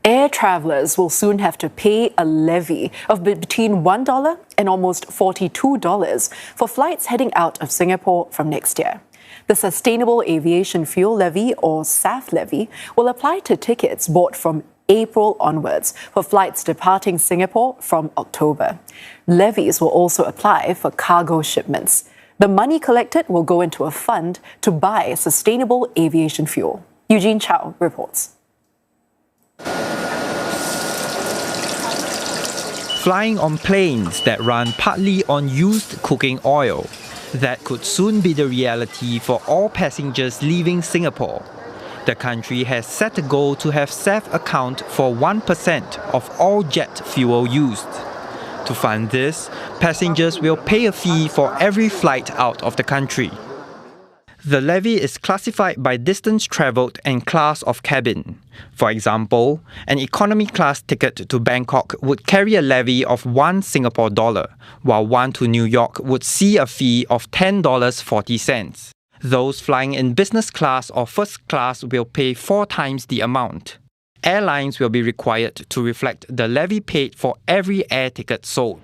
Air travelers will soon have to pay a levy of between $1 and almost $42 for flights heading out of Singapore from next year. The Sustainable Aviation Fuel Levy, or SAF levy, will apply to tickets bought from April onwards for flights departing Singapore from October. Levies will also apply for cargo shipments. The money collected will go into a fund to buy sustainable aviation fuel. Eugene Chow reports. Flying on planes that run partly on used cooking oil. That could soon be the reality for all passengers leaving Singapore. The country has set a goal to have SAF account for 1% of all jet fuel used. To fund this, passengers will pay a fee for every flight out of the country. The levy is classified by distance travelled and class of cabin. For example, an economy class ticket to Bangkok would carry a levy of $1 Singapore dollar, while one to New York would see a fee of $10.40. Those flying in business class or first class will pay 4 times the amount. Airlines will be required to reflect the levy paid for every air ticket sold.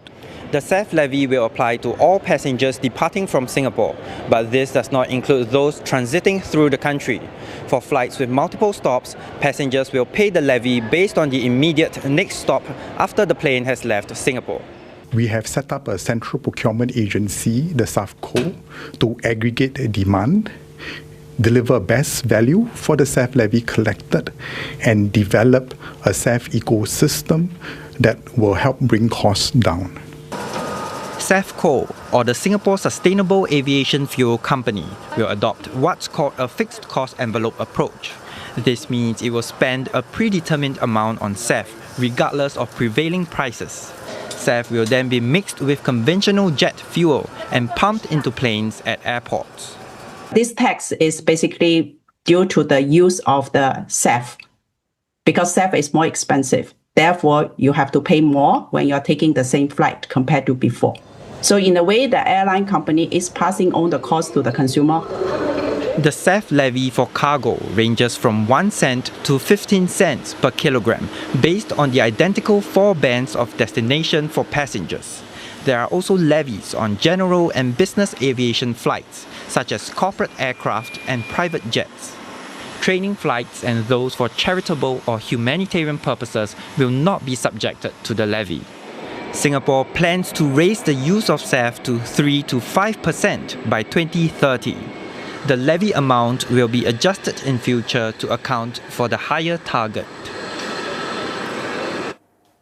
The SAF levy will apply to all passengers departing from Singapore, but this does not include those transiting through the country. For flights with multiple stops, passengers will pay the levy based on the immediate next stop after the plane has left Singapore. We have set up a central procurement agency, the SAFCO, to aggregate demand, deliver best value for the SAF levy collected, and develop a SAF ecosystem that will help bring costs down. SAFCO, or the Singapore Sustainable Aviation Fuel Company, will adopt what's called a fixed cost envelope approach. This means it will spend a predetermined amount on SAF, regardless of prevailing prices. SAF will then be mixed with conventional jet fuel and pumped into planes at airports. This tax is basically due to the use of the SAF, because SAF is more expensive. Therefore, you have to pay more when you're taking the same flight compared to before. So in a way, the airline company is passing on the cost to the consumer. The SAF levy for cargo ranges from 1 cent to 15 cents per kilogram, based on the identical 4 bands of destination for passengers. There are also levies on general and business aviation flights, such as corporate aircraft and private jets. Training flights and those for charitable or humanitarian purposes will not be subjected to the levy. Singapore plans to raise the use of SAF to 3 to 5% by 2030. The levy amount will be adjusted in future to account for the higher target.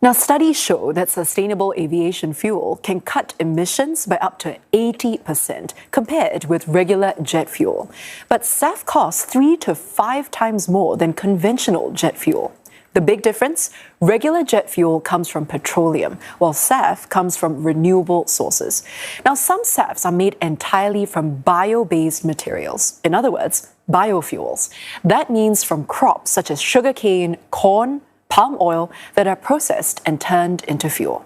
Now, studies show that sustainable aviation fuel can cut emissions by up to 80% compared with regular jet fuel. But SAF costs 3 to 5 times more than conventional jet fuel. The big difference? Regular jet fuel comes from petroleum, while SAF comes from renewable sources. Now, some SAFs are made entirely from bio-based materials. In other words, biofuels. That means from crops such as sugarcane, corn, palm oil that are processed and turned into fuel.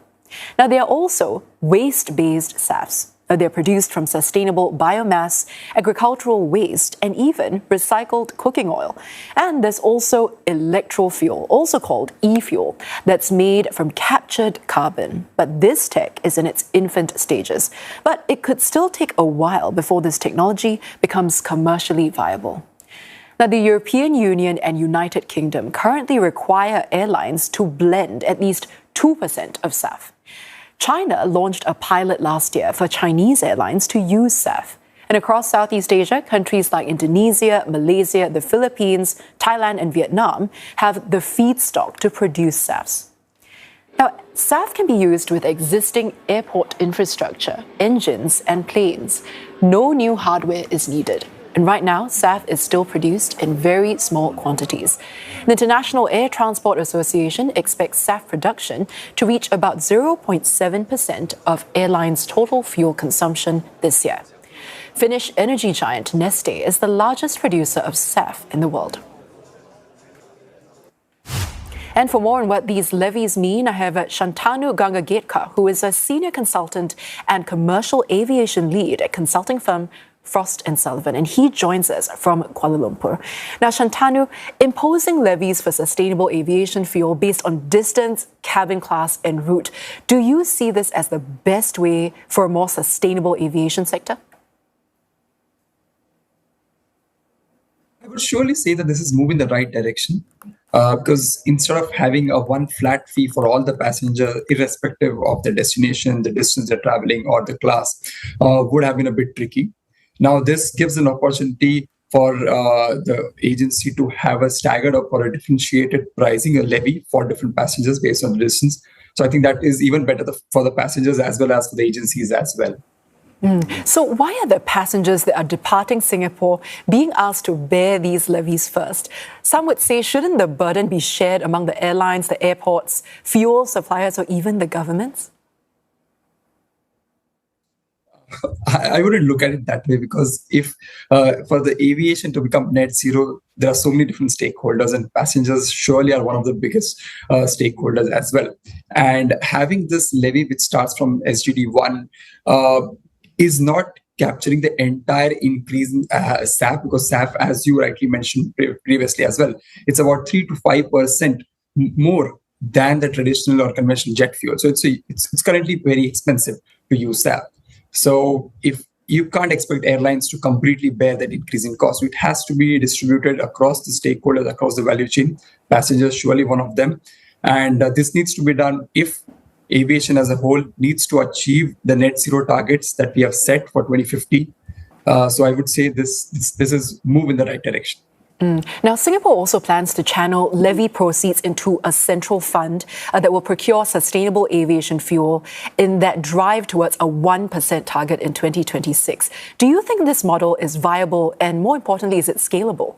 Now, there are also waste-based SAFs. They're produced from sustainable biomass, agricultural waste, and even recycled cooking oil. And there's also electrofuel, also called e-fuel, that's made from captured carbon. But this tech is in its infant stages. But it could still take a while before this technology becomes commercially viable. Now, the European Union and United Kingdom currently require airlines to blend at least 2% of SAF. China launched a pilot last year for Chinese airlines to use SAF. And across Southeast Asia, countries like Indonesia, Malaysia, the Philippines, Thailand, and Vietnam have the feedstock to produce SAFs. Now, SAF can be used with existing airport infrastructure, engines, and planes. No new hardware is needed. And right now, SAF is still produced in very small quantities. The International Air Transport Association expects SAF production to reach about 0.7% of airlines' total fuel consumption this year. Finnish energy giant Neste is the largest producer of SAF in the world. And for more on what these levies mean, I have Shantanu Gangagetka, who is a senior consultant and commercial aviation lead at consulting firm Frost and Sullivan, and he joins us from Kuala Lumpur. Now, Shantanu, imposing levies for sustainable aviation fuel based on distance, cabin class, and route, do you see this as the best way for a more sustainable aviation sector? I would surely say that this is moving in the right direction because instead of having a one flat fee for all the passengers, irrespective of the destination, the distance they're traveling, or the class, would have been a bit tricky. Now, this gives an opportunity for the agency to have a staggered or a differentiated pricing, a levy for different passengers based on the distance. So I think that is even better for the passengers as well as for the agencies as well. So why are the passengers that are departing Singapore being asked to bear these levies first? Some would say, shouldn't the burden be shared among the airlines, the airports, fuel suppliers, or even the governments? I wouldn't look at it that way because if for the aviation to become net zero, there are so many different stakeholders, and passengers surely are one of the biggest stakeholders as well. And having this levy, which starts from SGD1, is not capturing the entire increase in SAF, because SAF, as you rightly mentioned previously as well, it's about 3 to 5% more than the traditional or conventional jet fuel. So it's currently very expensive to use SAF. So if you can't expect airlines to completely bear that increase in cost, it has to be distributed across the stakeholders, across the value chain. Passengers, surely one of them. And this needs to be done if aviation as a whole needs to achieve the net zero targets that we have set for 2050. So I would say this is move in the right direction. Now, Singapore also plans to channel levy proceeds into a central fund that will procure sustainable aviation fuel in that drive towards a 1% target in 2026. Do you think this model is viable, and more importantly, is it scalable?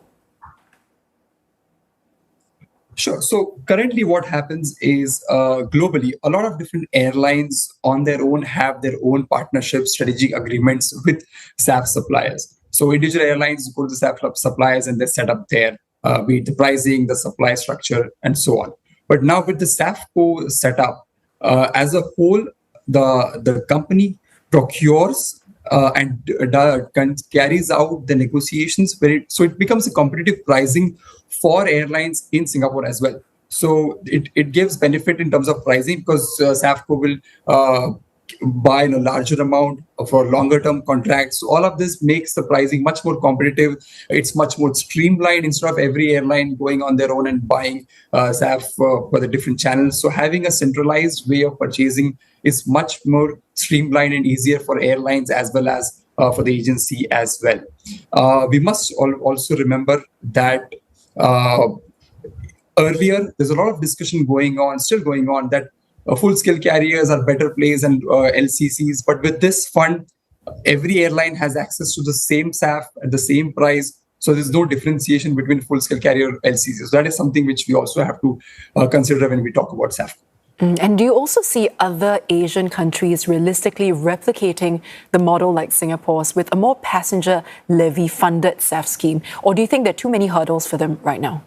Sure. So currently what happens is globally, a lot of different airlines on their own have their own partnership strategic agreements with SAF suppliers. So individual airlines go to the SAF suppliers and they set up their, be it the pricing, the supply structure, and so on. But now with the SAFCO setup, as a whole, the company procures and carries out the negotiations so it becomes a competitive pricing for airlines in Singapore as well. So it gives benefit in terms of pricing because SAFCO will buy in a larger amount for longer term contracts. So all of this makes the pricing much more competitive. It's much more streamlined instead of every airline going on their own and buying SAF for the different channels. So having a centralized way of purchasing is much more streamlined and easier for airlines as well as for the agency as well. We must also remember that earlier, there's a lot of discussion still going on, that full-scale carriers are better placed than LCCs. But with this fund, every airline has access to the same SAF at the same price. So there's no differentiation between full-scale carrier and LCCs. So that is something which we also have to consider when we talk about SAF. And do you also see other Asian countries realistically replicating the model like Singapore's with a more passenger levy funded SAF scheme? Or do you think there are too many hurdles for them right now?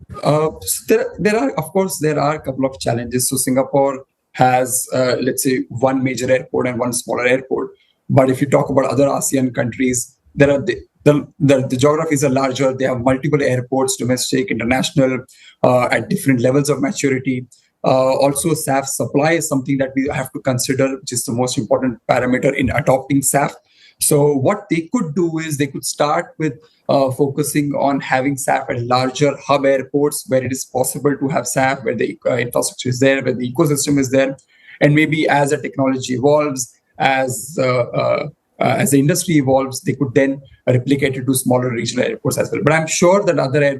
There are a couple of challenges. So Singapore has, let's say, one major airport and one smaller airport. But if you talk about other ASEAN countries, there are the geographies are larger. They have multiple airports, domestic, international, at different levels of maturity. Also, SAF supply is something that we have to consider, which is the most important parameter in adopting SAF. So what they could do is they could start with focusing on having SAF at larger hub airports where it is possible to have SAF, where the infrastructure is there, where the ecosystem is there. And maybe as the technology evolves, as the industry evolves, they could then replicate it to smaller regional airports as well. But I'm sure that other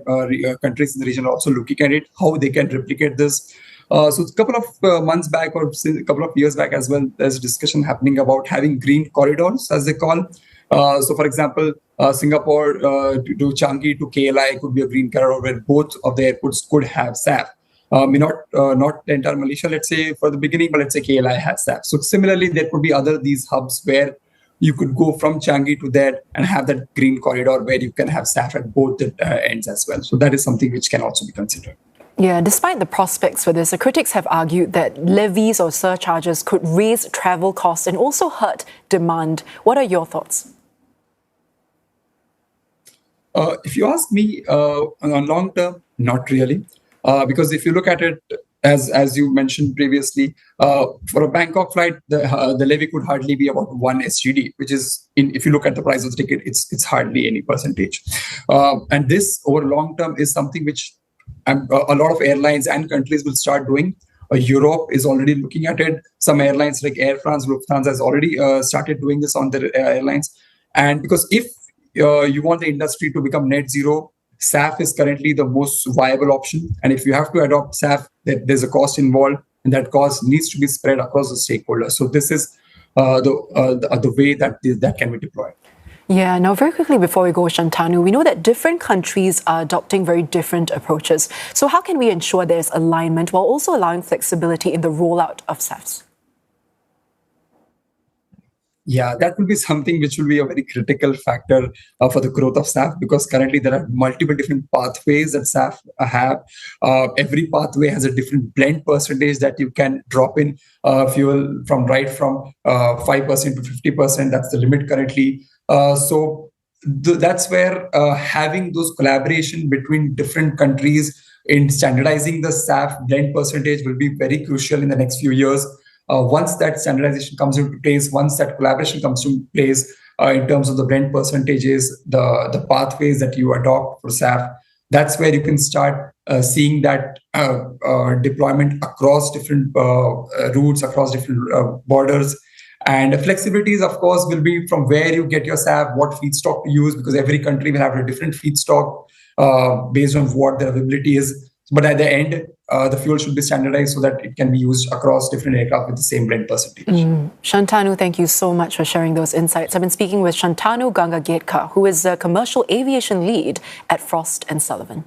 countries in the region are also looking at it, how they can replicate this. So a couple of months back or a couple of years back as well, there's a discussion happening about having green corridors, as they call. So, for example, Singapore to Changi to KLI could be a green corridor where both of the airports could have SAF. Not the entire Malaysia, let's say, for the beginning, but let's say KLI has SAF. So similarly, there could be these hubs where you could go from Changi to there and have that green corridor where you can have SAF at both the ends as well. So that is something which can also be considered. Yeah, despite the prospects for this, the critics have argued that levies or surcharges could raise travel costs and also hurt demand. What are your thoughts? If you ask me, on long term, not really, because if you look at it, as you mentioned previously, for a Bangkok flight, the levy could hardly be about 1 SGD, which is, if you look at the price of the ticket, it's hardly any percentage. And this over long term is something which a lot of airlines and countries will start doing. Europe is already looking at it. Some airlines like Air France, Lufthansa has already started doing this on their airlines. And because if you want the industry to become net zero, SAF is currently the most viable option. And if you have to adopt SAF, there's a cost involved, and that cost needs to be spread across the stakeholders. So this is the way that can be deployed. Yeah, now very quickly before we go, Shantanu, we know that different countries are adopting very different approaches. So how can we ensure there's alignment while also allowing flexibility in the rollout of SAFs? Yeah, that will be something which will be a very critical factor for the growth of SAF, because currently there are multiple different pathways that SAF have. Every pathway has a different blend percentage that you can drop in fuel from 5% to 50%. That's the limit currently. So that's where having those collaboration between different countries in standardizing the SAF blend percentage will be very crucial in the next few years. Once that standardization comes into place, once that collaboration comes into place in terms of the blend percentages, the pathways that you adopt for SAF, that's where you can start seeing that deployment across different routes, across different borders. And the flexibilities, of course, will be from where you get your SAF, what feedstock to use, because every country will have a different feedstock based on what their availability is. But at the end, the fuel should be standardized so that it can be used across different aircraft with the same blend percentage. Shantanu, thank you so much for sharing those insights. I've been speaking with Shantanu Gangagetkar, who is a commercial aviation lead at Frost & Sullivan.